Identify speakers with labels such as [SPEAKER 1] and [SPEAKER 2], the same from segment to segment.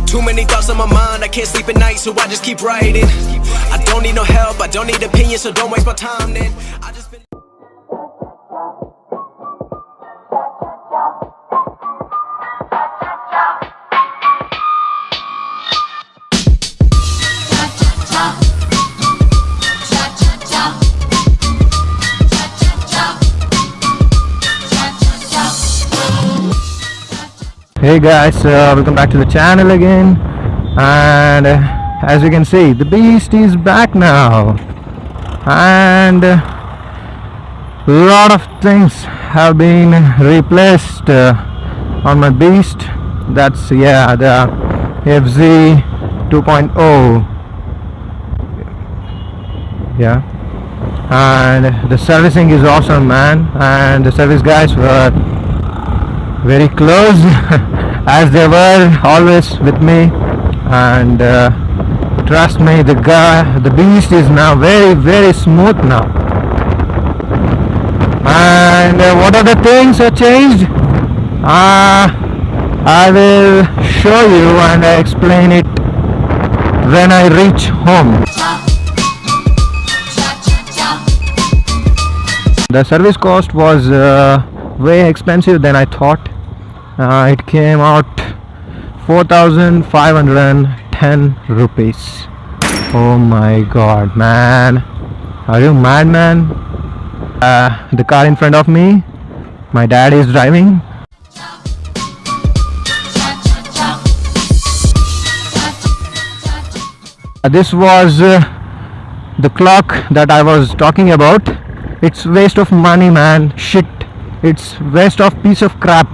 [SPEAKER 1] Too many thoughts on my mind, I can't sleep at night, so I just keep writing. I don't need no help, I don't need opinions, so don't waste my time then. I just been
[SPEAKER 2] Hey guys, welcome back to the channel again, and as you can see, the beast is back now, and a lot of things have been replaced on my beast. That's the FZ 2.0. Yeah, and the servicing is awesome, man, and the service guys were very close as they were always with me, and trust me, the beast is now very smooth now. And what other things are changed, I will show you and explain it when I reach home. The service cost was way expensive than I thought. It came out 4,510 rupees. Oh my god, man, are you mad, man? The car in front of me, my dad is driving. This was the clock that I was talking about. It's waste of money, man. Shit, it's waste of piece of crap.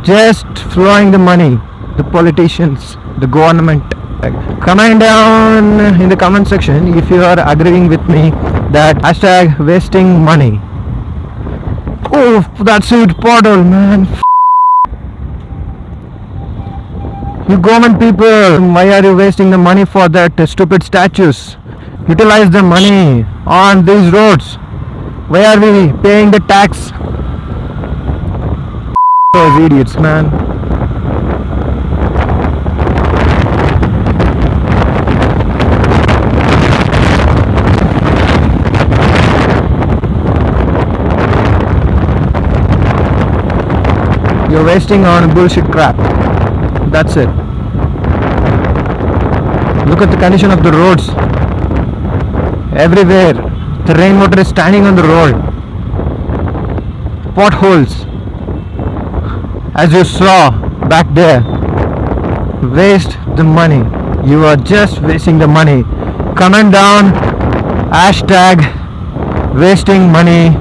[SPEAKER 2] Just flowing the money, the politicians, the government. Comment down in the comment section if you are agreeing with me that hashtag wasting money. Oh, that's it, portal, man. You government people, why are you wasting the money for that stupid statues? Utilize the money on these roads. Why are we paying the tax? Those idiots, man. You're wasting on bullshit crap. That's it. Look at the condition of the roads. Everywhere the rainwater is standing on the road. Potholes, as you saw back there. Waste the money. You are just wasting the money. Comment down hashtag wasting money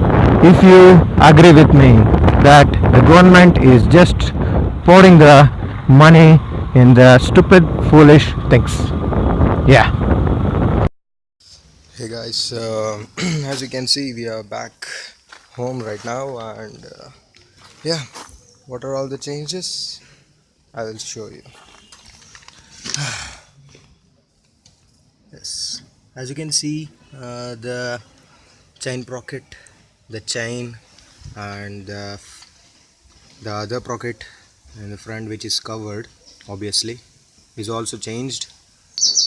[SPEAKER 2] if you agree with me that the government is just pouring the money in the stupid foolish things. Yeah. Hey guys, as you can see, we are back home right now, and yeah, what are all the changes? I will show you. Yes, as you can see, the chain sprocket, the chain, and the other sprocket in the front, which is covered obviously, is also changed.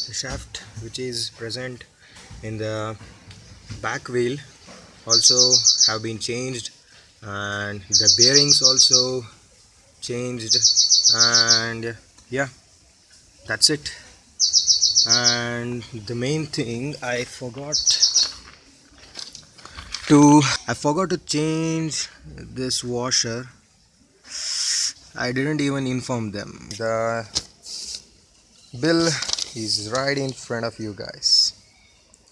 [SPEAKER 2] The shaft which is present in the back wheel also have been changed, and the bearings also changed, and yeah, that's it. And the main thing, I forgot to change this washer. I didn't even inform them. The bill is right in front of you guys.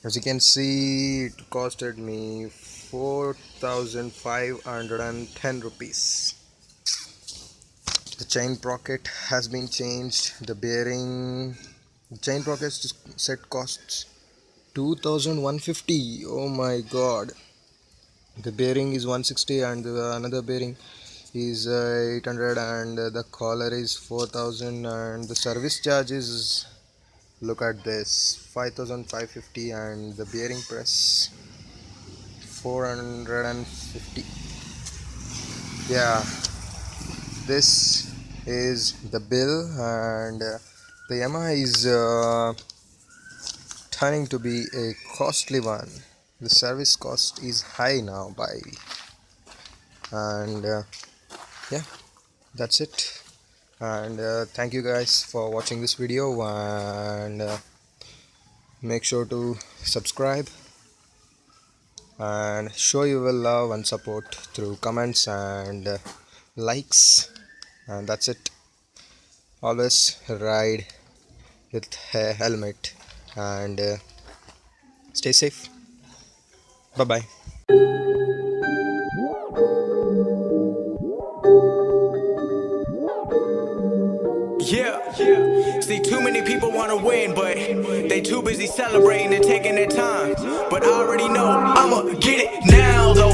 [SPEAKER 2] As you can see, it costed me 4,510 rupees. The chain sprocket has been changed. The chain sprocket set costs 2,150. Oh my god. The bearing is 160, and another bearing is 800, and the collar is 4,000, and the service charge is, look at this, 5,550, and the bearing press 450. Yeah, this is the bill, and the Yamaha is turning to be a costly one. The service cost is high now and yeah, that's it. And thank you guys for watching this video, and make sure to subscribe and show your love and support through comments and likes. And that's it. Always ride with a helmet and stay safe. Bye bye.
[SPEAKER 1] Yeah. See, too many people wanna win, but they too busy celebrating and taking their time. But I already know I'ma get it now, though.